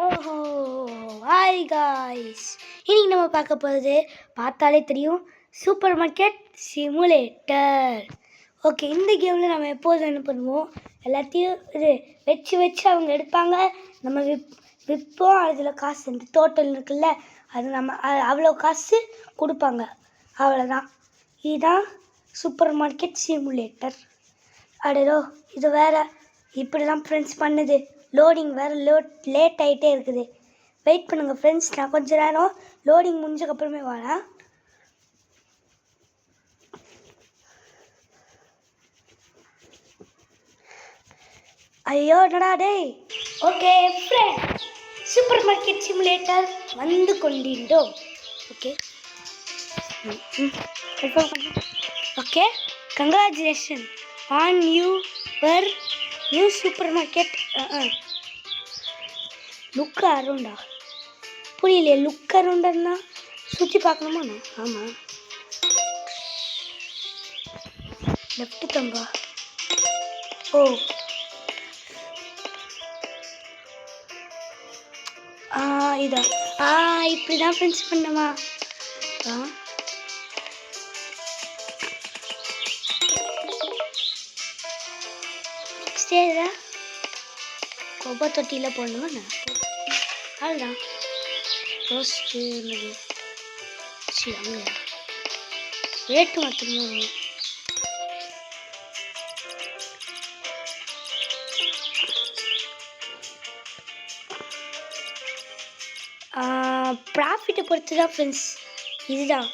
ஓஹோ, hi guys. இன்னைக்கு நம்ம பார்க்க போகிறது பார்த்தாலே தெரியும், சூப்பர் மார்க்கெட் சிமுலேட்டர். ஓகே, இந்த கேமில் நம்ம எப்போதும் என்ன பண்ணுவோம், எல்லாத்தையும் இது வச்சு அவங்க எடுப்பாங்க, நம்ம விற்போம். அதில் காசு இந்த டோட்டல் இருக்குல்ல, அது நம்ம அவ்வளோ காசு கொடுப்பாங்க, அவ்வளோதான். இதுதான் சூப்பர் மார்க்கெட் சிமுலேட்டர். அடடோ, இது வேறு இப்படி தான் ஃப்ரெண்ட்ஸ் பண்ணுது. லோடிங் வேறு லேட் ஆகிட்டே இருக்குது. வெயிட் பண்ணுங்கள் ஃப்ரெண்ட்ஸ், நான் கொஞ்சம் நேரம் லோடிங் முடிஞ்சக்கப்புறமே வரேன். ஐயோ என்னடா டேய். Okay friends, supermarket simulator வந்து கொண்டிருந்தோம். Okay okay, congratulation on your new supermarket. Look அரவுண்டா புரியலையே. லுக் அரவுண்டன்னா சுற்றி பார்க்கணுமா? ஆமாம், லெஃப்ட் தம்பா. ஓ இதா இப்படி தான் ஃப்ரெண்ட்ஸ் பண்ணுமா? நெக்ஸ்ட் இதில் கொப்பை தொட்டியில் போடணுமா? அதுதான் ரோஸ்ட்டு என்னது அங்கே ரேட்டு மட்டுமே. ப்ராஃபிட்டை பொறுத்து தான் ஃப்ரெண்ட்ஸ். இதுதான்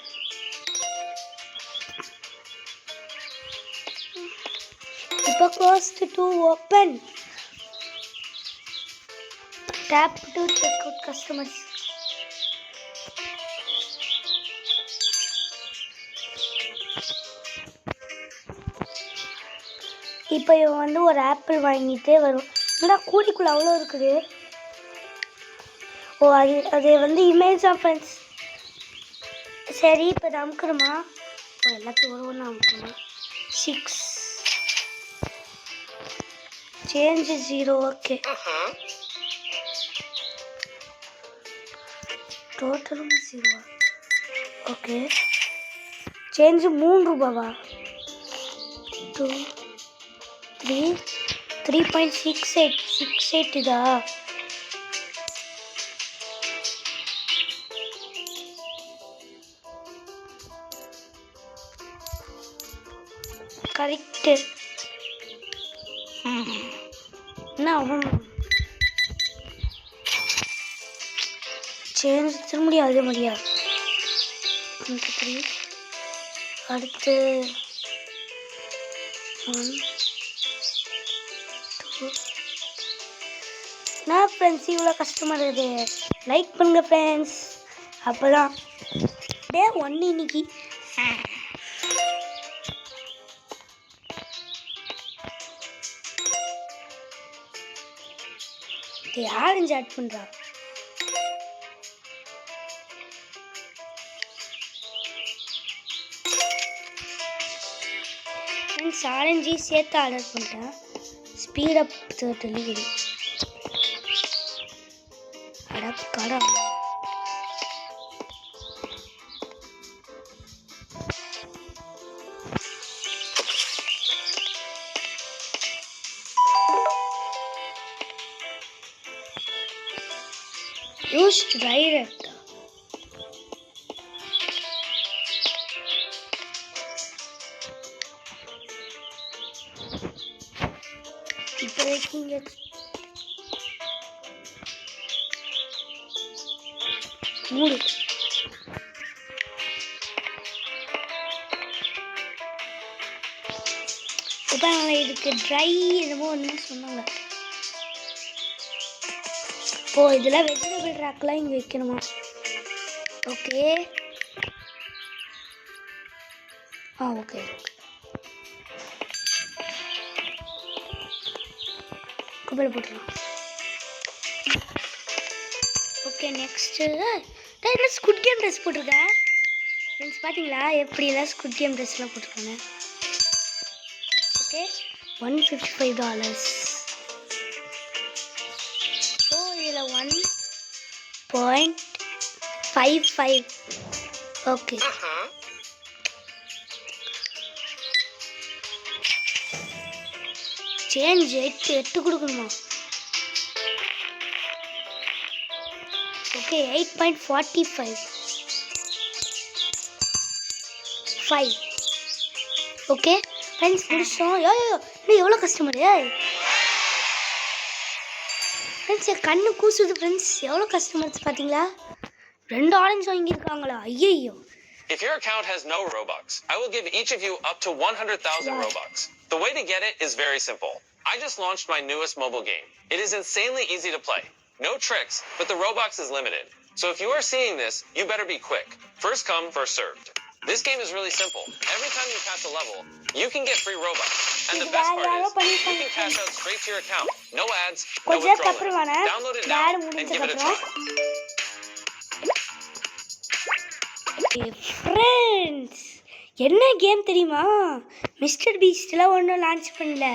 இப்போ closed to open. Tap to check out customers. இப்போ இவன் வந்து ஒரு ஆப்பிள் வாங்கிட்டே வரும். என்னடா கூடிக்குள்ளே அவ்வளோ இருக்குது. ஓ அது வந்து இமேஜ் தான் ஃப்ரெண்ட்ஸ். சரி, இப்போ இதை அமுக்கணுமா? ஓ எல்லாத்தையும் ஒரு ஒன்று அமுக்கணுமா? 6 சேஞ்ச் 0. ஓகே, டோட்டலும் 0. ஓகே, சேஞ்சு 3 ரூபாவா? 2 3 3.68 இதா? கரெக்டு. என்ன சேஞ்ச் தர முடியாது முடியாது. அடுத்து 1 2. என்ன ஃப்ரெண்ட்ஸ் இவ்வளோ கஷ்டமாக இருக்குது? லைக் பண்ணுங்கள் ஃப்ரெண்ட்ஸ், அப்போ தான் டே 1 இன்னைக்கு. ஆரஞ்சு ஆட் பண்ணுறா. ஃப்ரெண்ட்ஸ், ஆரஞ்சு சேர்த்து ஆர்டர் பண்ணிட்டேன். Speed up delivery. கடா யூஸ் டைரக்ட். இப்போதைக்கு இங்கே மூடு. இப்போ இதுக்கு ட்ரை என்னமோ ஒன்று சொன்னாங்க. ஓ இதெல்லாம் வெஜிடபிள் ரேக்லாம் இங்கே வைக்கணுமா? ஓகே ஓகே குப்பையில் போட்டுருலாம். ஓகே நெக்ஸ்ட்டு என்ன ஸ்குட் கேம் ட்ரெஸ் போட்டிருக்கேன் ஃப்ரெண்ட்ஸ். பார்த்தீங்களா எப்படியெல்லாம் ஸ்குட் கேம் ட்ரெஸ்லாம் போட்டிருக்காங்க. ஓகே $155. ஸோ இதில் 1 8.55. ஓகே சேஞ்ச் 8 கொடுக்கணுமா? ஓகே 8.45 5. ஓகே ஃப்ரெண்ட்ஸ் முடிச்சோம். நீ எவ்வளோ கஸ்டமரு ஃப்ரெண்ட்ஸ்? என் கண்ணு கூசுது ஃப்ரெண்ட்ஸ். எவ்வளோ கஸ்டமர்ஸ் பார்த்தீங்களா? 2 ஆரஞ்சு வாங்கியிருக்காங்களா? ஐயோ. If your account has no Robux, I will give each of you up to 100,000 Robux. The way to get it is very simple. I just launched my newest mobile game. It is insanely easy to play. No tricks, but the Robux is limited. So if you are seeing this, you better be quick. First come, first served. This game is really simple. Every time you pass a level, you can get free Robux. And the best part is, you can cash out straight to your account. No ads, no withdrawal. Download it now and give it a try. Friends என்ன game தெரியுமா? Mister பீஸ்ட்லாம் ஒன்றும் launch பண்ணல.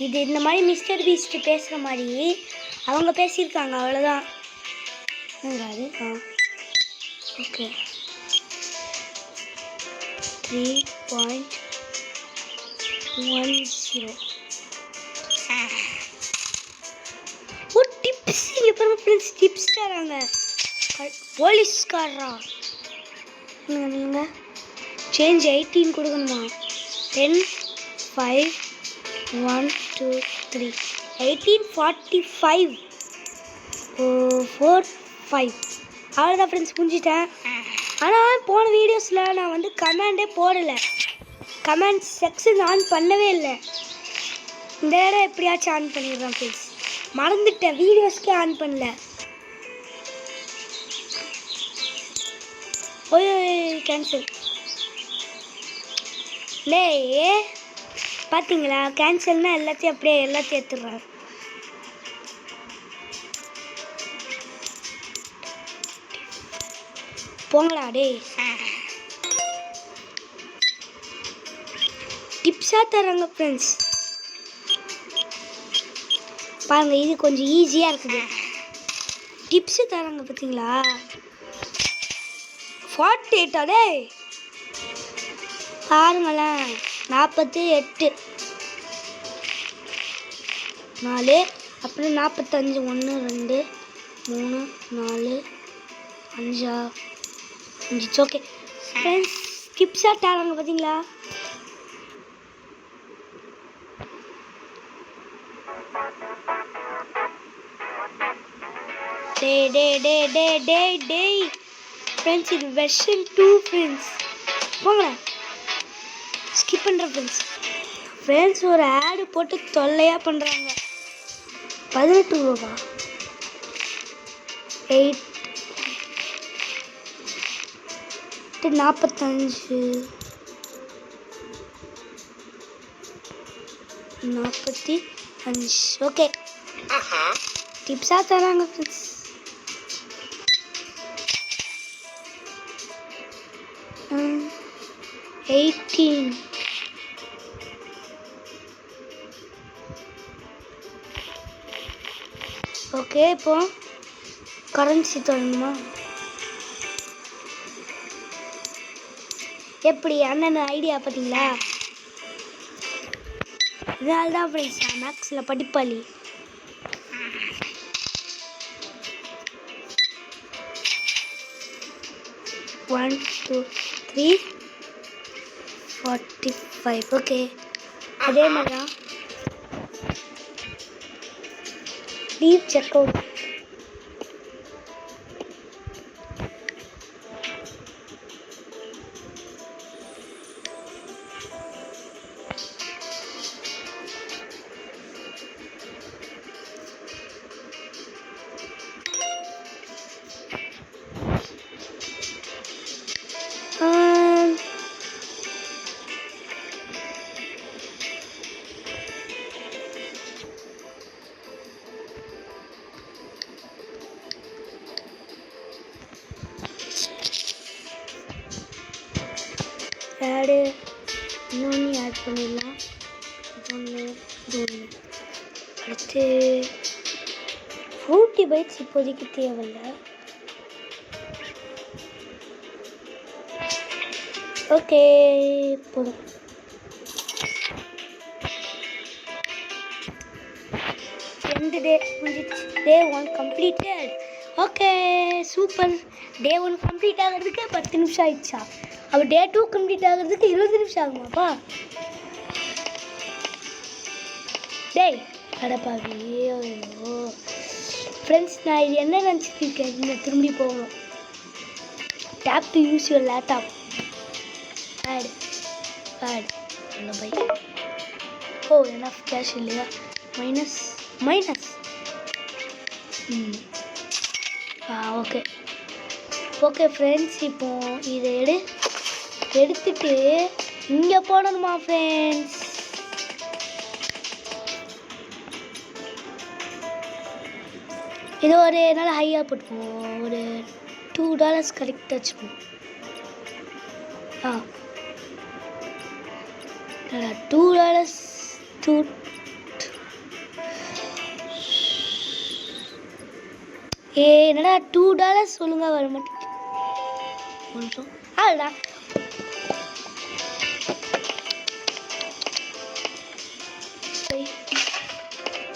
இது இந்த மாதிரி mister Beast பேசுகிற மாதிரி அவங்க பேசியிருக்காங்க, அவ்வளோதான். அது ஓகே 3.10. ஓ டிப்ஸ் இங்கே பாருங்க ஃப்ரெண்ட்ஸ், டிப்ஸ் தராங்க. போலீஸ்காரரா நீங்கள் சேஞ்ச் 18 கொடுக்கணுமா? 10 5 1 2 3 18.45 4 5. அவ்வளோதான் ஃப்ரெண்ட்ஸ், முடிஞ்சிட்டேன். ஆனால் போன வீடியோஸில் நான் வந்து கமெண்டே போடலை, கமெண்ட் செக்ஷன் ஆன் பண்ணவே இல்லை. இந்த இடம் எப்படியாச்சும் ஆன் பண்ணிடுறேன் ஃப்ரெண்ட்ஸ், மறந்துட்டேன், வீடியோஸ்க்கே ஆன் பண்ணல. ஓய் கேன்சல். பார்த்தீங்களா, கேன்சல்னா எல்லாத்தையும் அப்படியே எல்லாத்தையும் எடுத்துடுறாரு. போங்களா டே. டிப்ஸாக தராங்க ஃப்ரெண்ட்ஸ், பாருங்கள். இது கொஞ்சம் ஈஸியாக இருக்குது. டிப்ஸு தராங்க பார்த்தீங்களா? 48 டே பாருங்களேன். 48 4 அப்புறம் 45 1 2 3 4 5 5. ஓகே ஃப்ரெண்ட்ஸ், டிப்ஸாக தராங்க பார்த்தீங்களா? டே ஃப்ரெண்ட்ஸ், இது வெர்ஷன் 2 ஃப்ரெண்ட்ஸ். போங்களேன், ஸ்கிப் பண்ணுறேன் ஃப்ரெண்ட்ஸ். ஃப்ரெண்ட்ஸ் ஒரு ஆடு போட்டு தொல்லையாக பண்ணுறாங்க. 18 ரூபா 8 45 45. ஓகே டிப்ஸாக தராங்க ஃப்ரெண்ட்ஸ். ம் 18. ஓகே இப்போ கரன்சி தரணுமா? எப்படி அண்ணன் ஐடியா பார்த்தீங்களா? இதனால தான் ஃப்ரெண்ட்ஸ் நான் மேக்ஸில் படிப்பாளி. ஒன் 2 3 45. ஓகே அதே மாதிரி தான். Leave check out. ஆடு இன்னொன்று ஆட் பண்ணிடலாம். ஒன்று அடுத்து 40 பைட்ஸ் இப்போதைக்கு தேவையில்லை. ஓகே போதும். ரெண்டு டே முடிஞ்சிச்சு. Day 1 completed. Okay super. Day 1 complete ஆகிறதுக்கு 10 நிமிஷம் ஆயிடுச்சா? அப்போ டே 2 கம்ப்ளீட் ஆகிறதுக்கு 20 நிமிஷம் ஆகுமாப்பா? டேய் அடப்பாவி. ஐயோ ஃப்ரெண்ட்ஸ், நான் இது என்ன நினச்சிட்டு இருக்கேன், நீங்கள் திரும்பி போகணும். Tap to use your laptop. Add என்ன பை. ஓ எனஃப் கேஷ் இல்லையா? மைனஸ் ஓகே ஓகே ஃப்ரெண்ட்ஸ், இப்போ இதை எடுத்துட்டு இங்கே போடணுமா ஃப்ரெண்ட்ஸ்? இது ஒரு நல்ல ஹையாக போட்டுப்போம். ஒரு $2 கரெக்டாக வச்சுப்போம். $2 என்னடா $2 ஒழுங்கா வர மாட்டேங்குது. கொஞ்சம் அவ்வளோடா.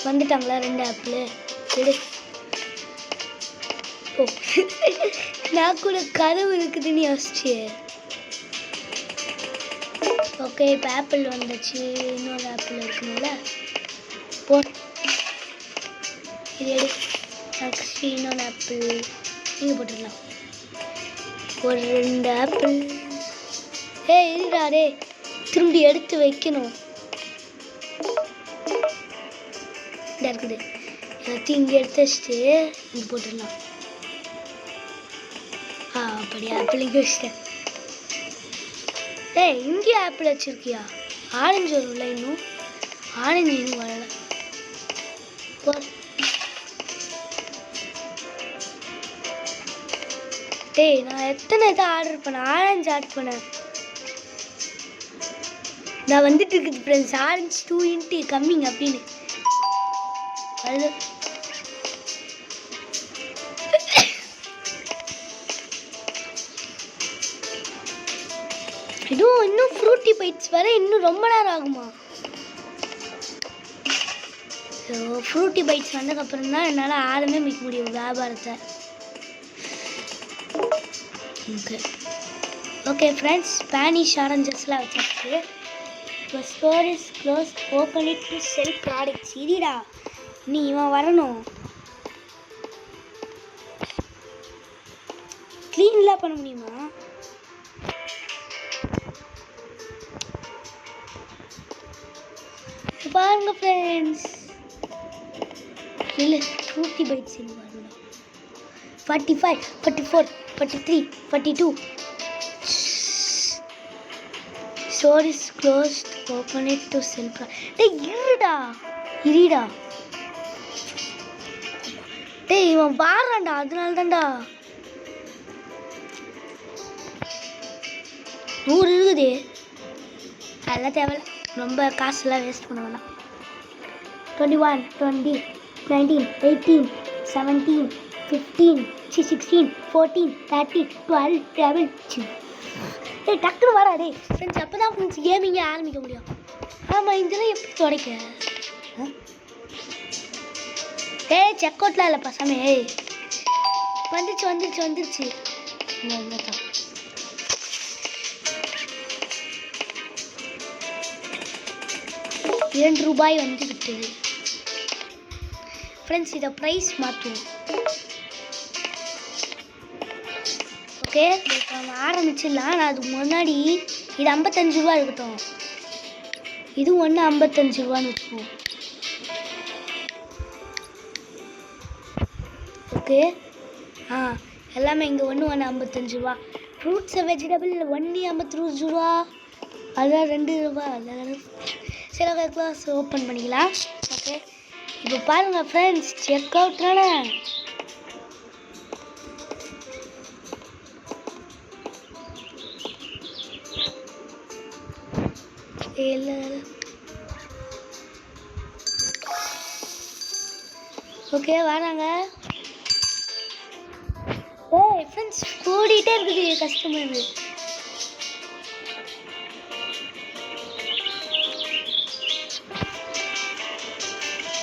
வந்துட்டாங்களா 2 ஆப்பிள்? எடு. ஓ நான் கூட கதவு இருக்குதுன்னு யோசிச்சு. ஓகே இப்போ ஆப்பிள் வந்துச்சு. இன்னொரு ஆப்பிள் இருக்குங்களா? போ இது எடு. நெக்ஸ்ட் இன்னொன்று ஆப்பிள் நீங்கள் போட்டுடலாம். ஒரு 2 ஆப்பிள். இருடா டே, திரும்பி எடுத்து வைக்கணும். இதாக இருக்குது. எல்லாத்தையும் இங்கே எடுத்து வச்சுட்டு இங்கே போட்டுடலாம். அப்படி ஆப்பிள் இங்கே வச்சுட்டேன். இங்கே ஆப்பிள் வச்சுருக்கியா? ஆரஞ்சு வரும்ல இன்னும்? ஆரஞ்சு இன்னும் வரலை. போ. நான் எத்தனை இதை ஆர்டர் பண்ணேன்? ஆரஞ்சு ஆர்டர் பண்ணேன். நான் வந்துட்டு இருக்குது ஃப்ரெண்ட்ஸ். ஆரஞ்சு 2 கம்மிங் அப்படின்னு அது. இன்னும் ஃப்ரூட்டி பைட்ஸ் வர இன்னும் ரொம்ப நேரம் ஆகுமா? ஸோ ஃப்ரூட்டி பைட்ஸ் வந்ததுக்கப்புறம் தான் என்னால் ஆரம்பிக்க முடியும் வியாபாரத்தை. ஓகே ஃப்ரெண்ட்ஸ், ஸ்பானிஷ் ஆரஞ்சஸ்லாம் வச்சுருக்கு. இப்போ store is close, open it to sell products. இதுடா நீ இவன் வரணும். க்ளீன்லாம் பண்ண முடியுமா? பாருங்க ஃப்ரெண்ட்ஸ், இல்லை ஃப்ரூட்டி பைட்ஸ் என்ன வரணும். 45, 44, 43, 42. Store is closed. Open it to sell. இருடா. இவன் வாரான்டா, அதனால தான்டா. 100 இருக்குது. அதெல்லாம் தேவையில்ல, ரொம்ப காசுலாம் வேஸ்ட் பண்ண வேணாம். 21, 20, 19, 18, 17, 15, 16, 14, 13, 12, 11. டக்குனு வாடா டே ஃப்ரெண்ட்ஸ். அப்போ தான் ஃப்ரெண்ட்ஸ் கேமிங்கே ஆரம்பிக்க முடியும். ஆமாம், இதெல்லாம் எப்படி துடைக்க? செக் அவுட்லாம் இல்லை பசமே. வந்துருச்சு. $2 வந்து விட்டது ஃப்ரெண்ட்ஸ். இதை ப்ரைஸ் மாற்றுவோம். ஓகே இப்போ நம்ம ஆரம்பிச்சிடலாம். நான் அதுக்கு முன்னாடி இது $55 இருக்கட்டும். இது ஒன்று $55 வச்சுக்குவோம். ஓகே எல்லாமே இங்கே ஒன்று $55. Fruits vegetable only $52. அதான் $2. அதான் சரி. ஓகே க்ளாஸ் ஓப்பன் பண்ணிக்கலாம். ஓகே இப்போ பாருங்கள் ஃப்ரெண்ட்ஸ், செக் அவுட்னால இல்லை. ஓகே வராங்க. ஃப்ரெண்ட்ஸ் கூடிகிட்டே இருக்குது கஸ்டமர்.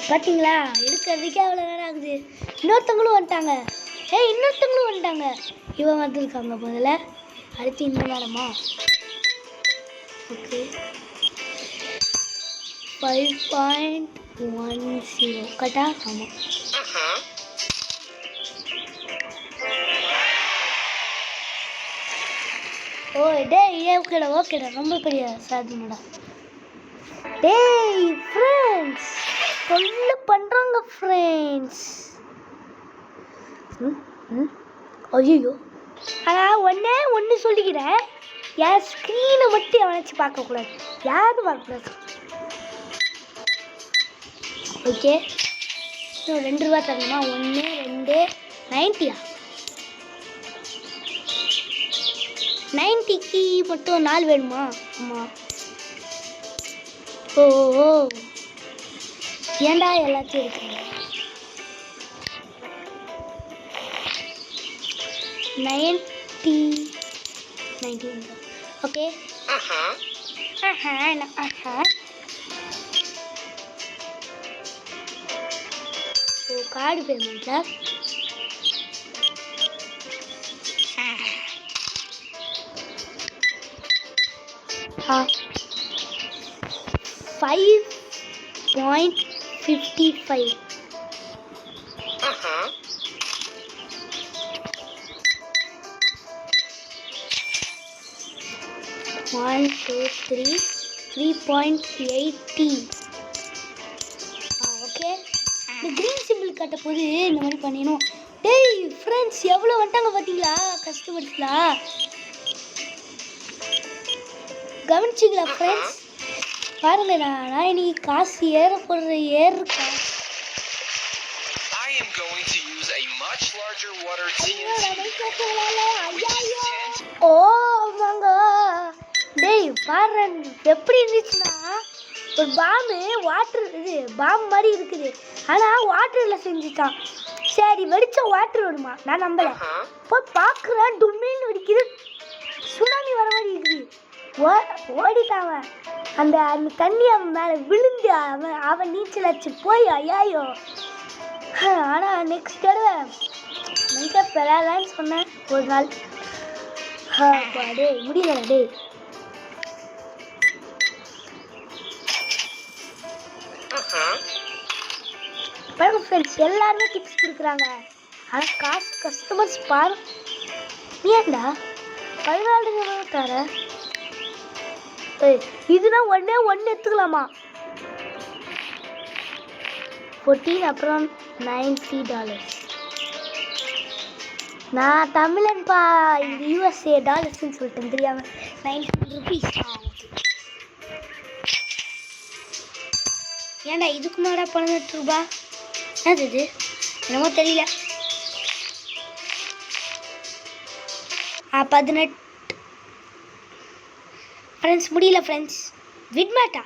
பார்த்தீங்களா எடுக்கிறதுக்கே அவ்வளோ நேரம் ஆகுது. இன்னொருத்தவங்களும் வந்துட்டாங்க. இன்னொருத்தவங்களும் வந்துட்டாங்க. இவன் வந்துருக்காங்க முதல்ல. அடுத்து இந்த நேரமா ஓகே 5.10 கரெக்டா? ஆமாம். ஓ டேய் ஓகேடா ரொம்ப பெரிய சாதனைடா. டேய் ஃப்ரெண்ட்ஸ் தொல்லை பண்ணுறாங்க ஃப்ரெண்ட்ஸ். ஐயோ ஆனால் ஒன்று சொல்லிக்கிறேன், என் ஸ்க்ரீனை மட்டும் எவனாச்சு பார்க்கக்கூடாது, யாரும் பார்க்கக்கூடாது. ஓகே இன்னும் 2 ரூபா தரணுமா? 1 2 90 90க்கு மட்டும் 4 வேணுமா? ஆமாம். ஓ ஏன்டா எல்லாத்தையும் இருக்குங்க. 90 ஓகே. ஓ கார்டு பேமெண்ட்ல 5.55. 1 2 3 3.80. ஓகே இந்த க்ரீன் சிம்பிள் கட்ட போது இந்த மாதிரி பண்ணிடணும். டேய் ஃப்ரெண்ட்ஸ் எவ்வளோ வந்துட்டாங்க பார்த்தீங்களா கஸ்டமர்ஸ்லாம், கவனிச்சிங்களா ஃப்ரெண்ட்ஸ்? பாருங்க நான் இன்னைக்கு காசு ஏறுக்கா. ஓ ஆமாங்க. டேய் பாரு எப்படி இருந்துச்சுன்னா ஒரு பாம் மாதிரி இருக்குது, ஆனால் வாட்டரில் செஞ்சுட்டான். சரி வெடிச்ச வாட்டர் வருமா? நான் நம்பலை. போய் பார்க்குறேன் டும்மின்னு வெடிக்குது, சுனாமி வர மாதிரி இருக்குது. ஓடிட்டான் அந்த தண்ணி அவன் மேலே விழுந்து அவன் நீச்சல் அடிச்சு போய் ஐயாயோ. ஆனால் நெக்ஸ்ட் தடவை மைக்கப் பெறாதான்னு சொன்னேன் ஒரு நாள். டே முடியல டே. பாருங்க ஃப்ரெண்ட்ஸ் எல்லாருமே டிப்ஸ் கொடுக்குறாங்க, ஆனால் காசு கஸ்டமர்ஸ் பாரு. நீ ஏண்டா 14 தர? இதுனா ஒன்று எடுத்துக்கலாமா? 14 அப்புறம் $90. நான் தமிழன்பா, இந்த USA டாலர்ஸ்ன்னு சொல்லிட்டேன் தெரியாமல். 900 rupees. ஓகே ஏன்டா இதுக்கு மேடா 18 ரூபா? என்னது இது? என்னமோ தெரியல. 18 ஃப்ரெண்ட்ஸ் முடியல ஃப்ரெண்ட்ஸ். விட்மாட்டா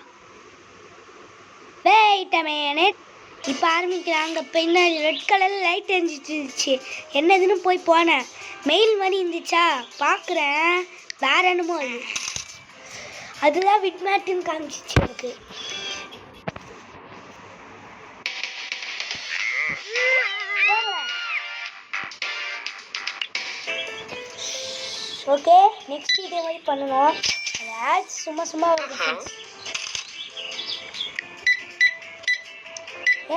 வெயிட் அ மினிட். இப்போ ஆரம்பிக்கிறாங்க. பின்னாடி ரெட் கலரில் லைட் எரிஞ்சிட்டு என்னதுன்னு போய் போனேன். மெயில் மணி இருந்துச்சா பார்க்குறேன், வேற என்னமோ அதுதான் விட்மாட்டுன்னு காமிச்சிச்சு எனக்கு. ஓகே நெக்ஸ்ட் இதே மாதிரி பண்ணணும். அது ஆட்ஸ் சும்மா வருது.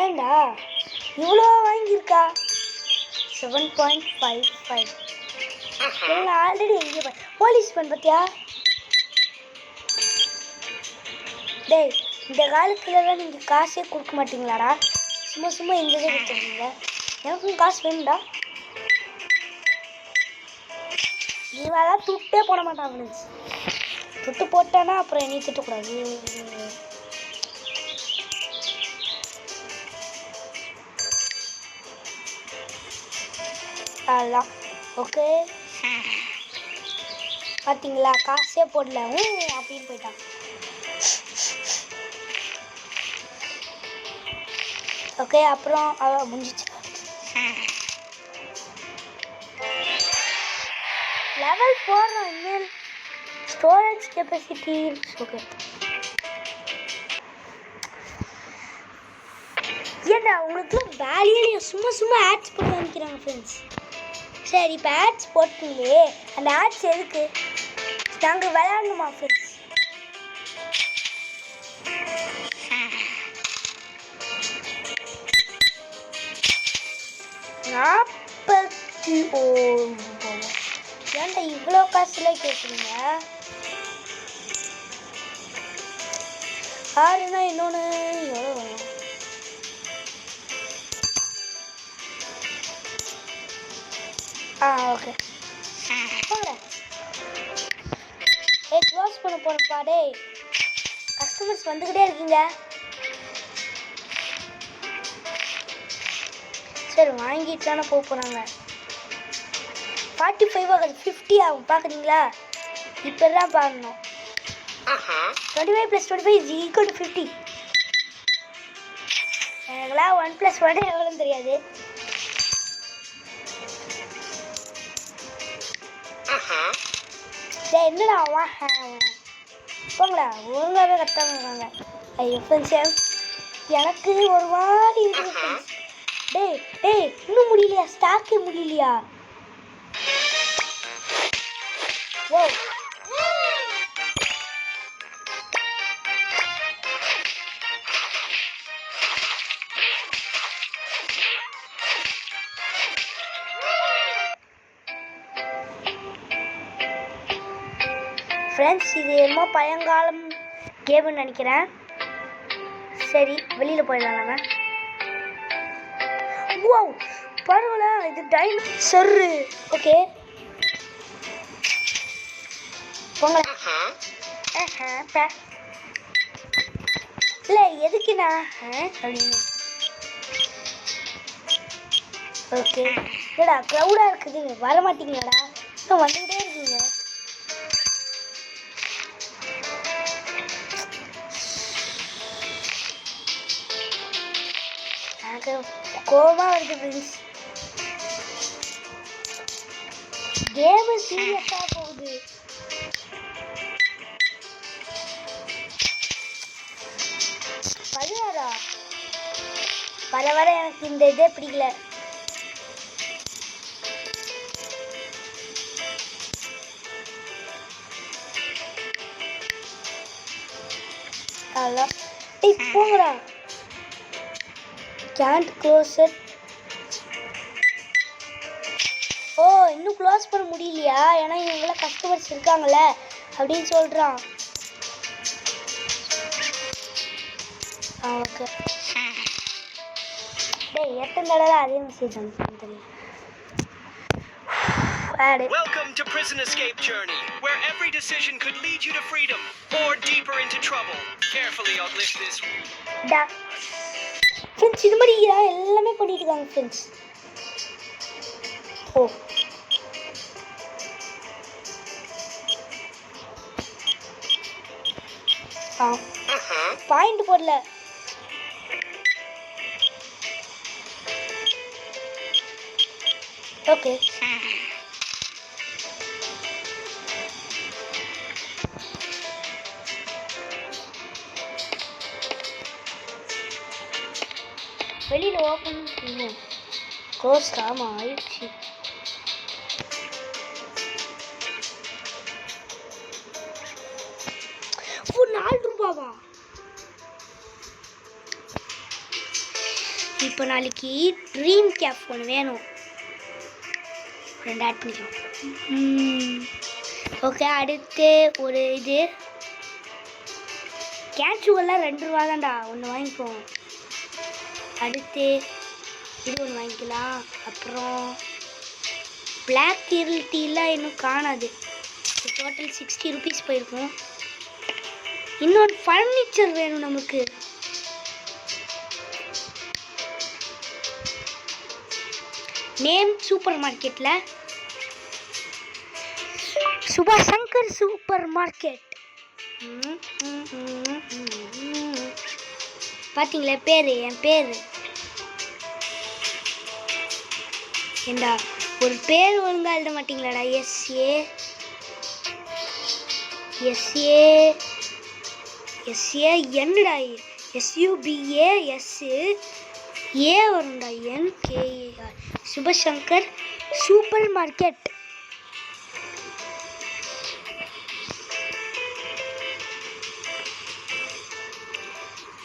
ஏண்டா இவ்வளோ வாங்கியிருக்கா? 7.55. ஆல்ரெடி எங்கே போலீஸ் பண்ண பார்த்தியா? டேய் இந்த காலத்துலலாம் நீங்கள் காசே கொடுக்க மாட்டீங்களாடா, சும்மா எங்கே தான் கொடுத்துருக்கீங்க. எனக்கும் காசு வேணும்டா. நீ வேற துட்டே போட மாட்டான். துட்டு போட்டானா அப்புறம் என்னை திட்டக்கூடாது. அதான் ஓகே பார்த்தீங்களா, காசே போடல அப்படின்னு போயிட்டான். ஓகே அப்புறம் முடிஞ்சிச்சு. லெவல் 4 இனிமேல் ஸ்டோரேஜ் கெப்பாசிட்டி. ஓகே ஏன்டா உங்களுக்குலாம் வேலையே இல்லையா? சும்மா சும்மா ஆட்ஸ் போட்டு காமிக்கிறாங்க ஃப்ரெண்ட்ஸ். சரி இப்போ ஆட்ஸ் போட்டீங்களே, அந்த ஆட்ஸ் எதுக்கு? நாங்கள் விளையாடணுமா ஃப்ரெண்ட்ஸ்? நாற்பத்தி ஏன்டா இவ்வளோ காசுலாம் கேட்குறீங்க? ஆறுனா இன்னொன்று எவ்வளோ வரும்? ஓகே க்ளோஸ் பண்ண போகிறப்பா. டே கஸ்டமர்ஸ் வந்துக்கிட்டே இருக்கீங்க. சரி வாங்கிட்டு தானே போக போகிறாங்க. 45 ஆகுது, 50 ஆகும் பார்க்குறீங்களா? இப்போ தான் பார்க்கணும். 25 + 25 = 50. எனக்குலாம் 1 + 1 எவ்வளோன்னு தெரியாது. என்னடா போங்களா, ஒழுங்காகவே கரெக்டாக இருக்காங்க. ஐயோ ஃப்ரெண்ட்ஸ் எனக்கு ஒரு மாதிரி இருக்குது ஃப்ரெண்ட்ஸ். டேய் இன்னும் முடியலையா? ஸ்டாக்கே முடியலையா? ஓ ஃப்ரெண்ட்ஸ் இது என்னமோ பழங்காலம் கேம்னு நினைக்கிறேன். சரி வெளியில் போயிடலாம் நம்ம. ஓ பரவாயில்ல, இது டைமண்ட் சர்ரு. ஓகே போங்களா. இல்லை எதுக்குண்ணா அப்படின்னு. ஓகே இல்லைடா க்ரௌடாக இருக்குது, வர மாட்டீங்களாடா? இன்னும் வந்துக்கிட்டே இருக்கீங்க. எனக்கு கோபமாக வருது ஃப்ரெண்ட்ஸ். கேமு சீரியஸாக போகுது. பதினாறா வர எனக்கு இந்த இதே பிடிக்கல. அதான் போங்கடா. can't close it. ஓ இன்னும் க்ளோஸ் பண்ண முடியலையா? ஏன்னா இவங்களாம் கஸ்டமர்ஸ் இருக்காங்கல்ல அப்படின்னு சொல்கிறான். ஓகே டேய் எத்தனை தடவை அதே மெசேஜ் அனுப்புன்னு தெரியும். Welcome to Prison Escape Journey, where every decision could lead you to freedom or deeper into trouble. Carefully uplift this. Friends இது மாதிரி எல்லாமே பண்ணிட்டு இருக்காங்க ஃப்ரெண்ட்ஸ். ஓ பாயிண்ட் போடல. ஓகே வெளியில் ஓப்பன் பண்ணும். க்ளோஸ் ஆமாம் ஆயிடுச்சு. ₹4 இப்போ நாளைக்கு ட்ரீம் கேப் ஒன்று வேணும். 2 ஆட் பண்ணிக்கலாம். ஓகே அடுத்து ஒரு இது கேட்சுவெல்லாம் ₹2 தான்டா. ஒன்று வாங்கிப்போம். அடுத்து இது ஒன்று வாங்கிக்கலாம். அப்புறம் பிளாக் இருள் டீலாம் இன்னும் காணாது. டோட்டல் ₹60 போயிருக்கும். இன்னொரு ஃபர்னிச்சர் வேணும் நமக்கு. நேம் சூப்பர் மார்க்கெட்டில் சுபா சங்கர் சூப்பர் மார்க்கெட். பார்த்தீங்களா பேர்? என் பேர் ஏண்டா ஒரு பேர் ஒழுங்காக எழுத மாட்டிங்களாடா? எஸ்ஏ என்னடா? SUBAS ஏ வரும்டா, NKAR. Subashankar supermarket.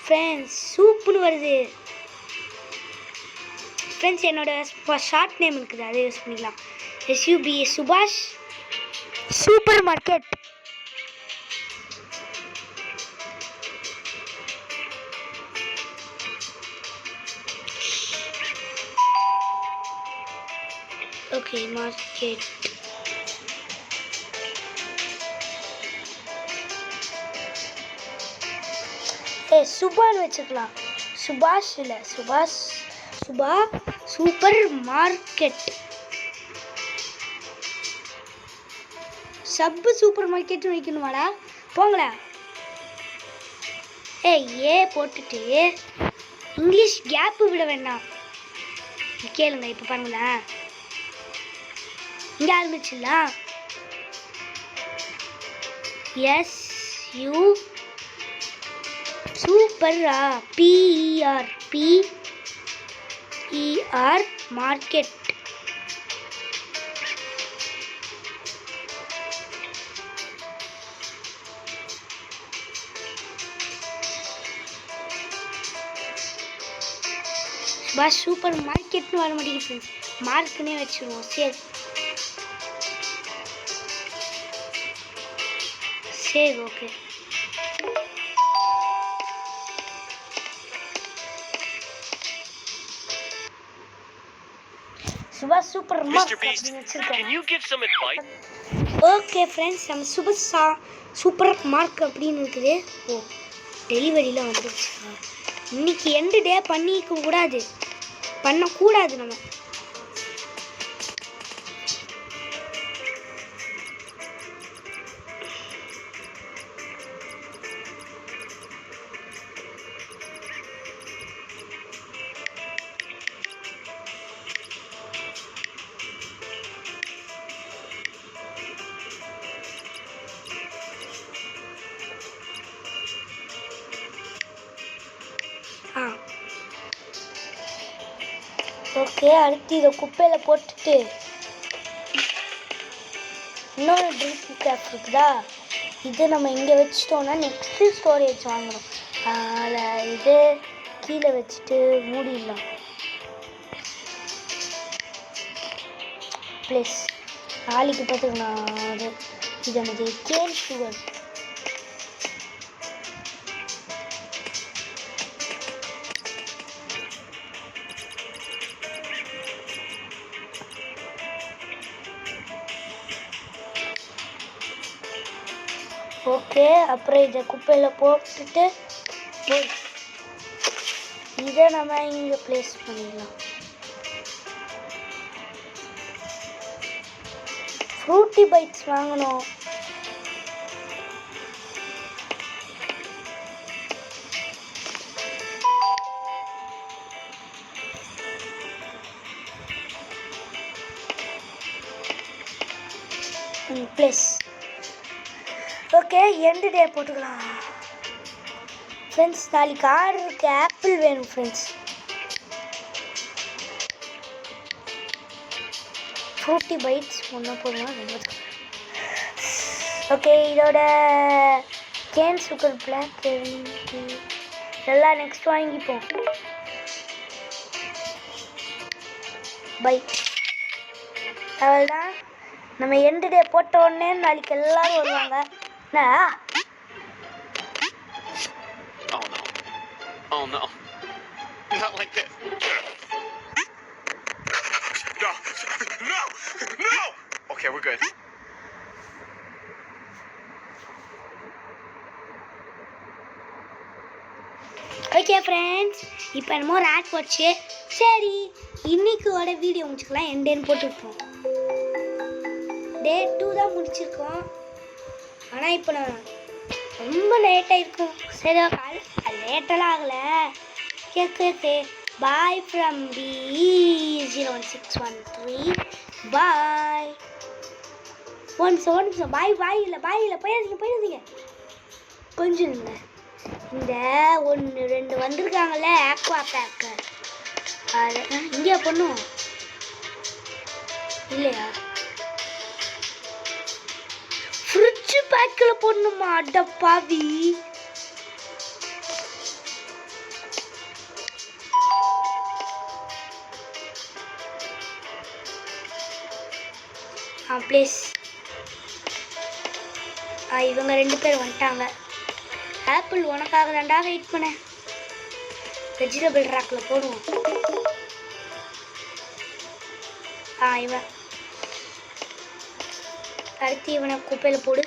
Friends சூப்புன்னு வருது. ஃப்ரெண்ட்ஸ் என்னோட ஷார்ட் நேம் இருக்குது, அதை யூஸ் பண்ணிக்கலாம். SUBA Subash super market. Okay market. சுபான்னு வச்சுக்கலாம். சுபாஷ் இல்லை, சுபாஷ். Suba super market. சப்பு சூப்பர் மார்க்கெட்னு வைக்கணுமாடா? போங்களா. ஏ போட்டுட்டு இங்கிலீஷ் கேப்பு விட வேண்டாம். கேளுங்க இப்போ பாருங்களேன். இங்கே ஆரம்பிச்சிடலாம். SU சூப்பரா PER மார்க்கெட். பஸ் சூப்பர் மார்க்கெட்னு வர மாட்டேங்குது ஃப்ரெண்ட்ஸ். மார்க்குன்னே வச்சுருவோம். சரி ஓகே. சுபா சூப்பர் மார்க்கெட். ஓகே ஃப்ரெண்ட்ஸ், நம்ம சூப்பர் மார்க் அப்படின்னு இருக்குது. ஓ டெலிவரியில் வந்துருச்சு. இன்னைக்கு எண்டு டே பண்ணக்கூடாது நம்ம. ஓகே, அடுத்து இதை குப்பையில் போட்டுட்டு இன்னொரு ட்ரிங்க் கேப் இருக்குதா, இது நம்ம இங்கே வச்சுட்டோம்னா நெக்ஸ்ட்டு ஸ்டோரேஜ் வாங்கணும். அதில் இது கீழே வச்சுட்டு மூடிடலாம். ப்ளஸ் நாளைக்கு பார்த்துக்கலாம். அது இது எனக்கு கேன் சுகர். ஓகே, அப்புறம் இதை குப்பையில் போட்டுட்டு இதை நம்ம இங்கே ப்ளேஸ் பண்ணிடலாம். ஃப்ரூட்டி பைட்ஸ் வாங்கணும். ப்ளஸ் ஓகே, எண்டு டே போட்டுக்கலாம் ஃப்ரெண்ட்ஸ். நாளைக்கு ஆர்டருக்கு ஆப்பிள் வேணும் ஃப்ரெண்ட்ஸ். ஃப்ரூட்டி பைட்ஸ் ஒன்றா போடலாம். ஓகே, இதோட கேன் சுகர் பிளாக் எல்லாம் நெக்ஸ்ட் வாங்கிப்போம். பைட் அவ்வளோதான். நம்ம எண்டு டே போட்ட உடனே நாளைக்கு எல்லாரும் வருவாங்க. Oh no. Not like this. No! Okay, we're good. Okay friends, இப்போ என்னமோ ஒரு ஆட் போச்சு. சரி, இன்னைக்கோட வீடியோ முடிச்சுக்கலாம். எண்டேன்னு போட்டுருப்போம். டே 2 தான் முடிச்சிருக்கோம். ஆனால் இப்போ நான் ரொம்ப லேட்டாக இருக்கும். சரி, லேட்டெல்லாம் ஆகலை. கேட்கு bye from B01613. Bye. One நிமிஷம். பாய் இல்லை போயிடாதீங்க. கொஞ்சம் இல்லை. இந்த 1 2 வந்திருக்காங்கல்ல ஆக்வா பேக்கு, அது இங்கேயா பண்ணும் இல்லையா? ஃப்ரிட்ஜ் பேக்கில் போடணுமா? அட பாவி. ப்ளீஸ். இவங்க 2 பேர் வந்துட்டாங்க. ஆப்பிள் உனக்காக தாண்டா வெயிட் பண்ணேன். வெஜிடபிள் ரேக்கில் போடுவோம். இவன் அடுத்து இவனை குப்பையில் போடு.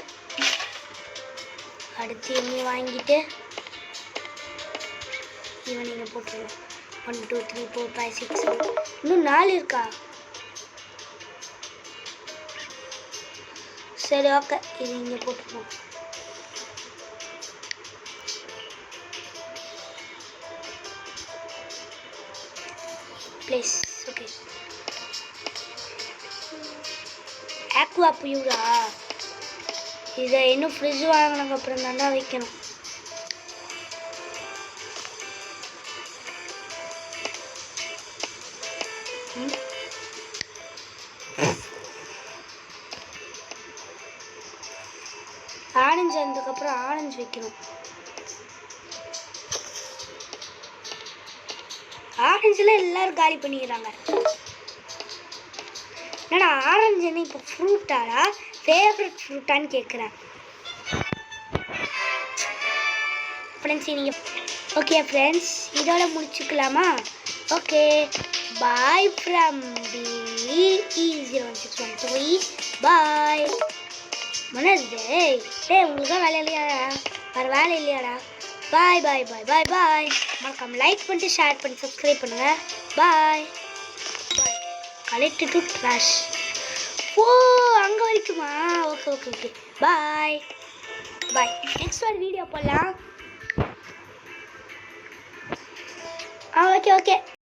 அடுத்து இவனை வாங்கிட்டு இவனை இங்கே போட்டுருவோம். 1 2 3 4 5 6 7 இன்னும் 4 இருக்கா? சரி ஓகே, இது இங்கே போட்டுருவோம். ப்ளீஸ். Okay, aqua pura? இதை இன்னும் ஃப்ரிட்ஜ் வாங்கினதுக்கு அப்புறம் தாண்டா வைக்கணும். ஆரஞ்சு வந்ததுக்கப்புறம் ஆரஞ்சு வைக்கணும். ஆரஞ்சில் எல்லாரும் காலி பண்ணிக்கிறாங்க. ஏன்னா ஆரஞ்சுன்னு இப்போ ஃப்ரூட்டாடா, ஃபேவரட் ஃப்ரூட்டான்னு கேட்குறேன். ஃப்ரெண்ட்ஸ் நீங்கள் ஓகே ஃப்ரெண்ட்ஸ், இதோட முடிச்சுக்கலாமா? Okay, bye from BE01613. பாய். மனது உங்களுக்கு வேலை இல்லையாடா? வேறு வேலை இல்லையாடா? பாய் பாய் பாய் பாய் பாய். மறக்காம லைக் பண்ணிட்டு ஷேர் பண்ணி சப்ஸ்கிரைப் பண்ணுங்க. Bye bye. Collect to trash. Oh அங்கே வரைக்குமா? Okay okay okay. Bye bye. Next ஒரு வீடியோ போடலாம். Okay okay.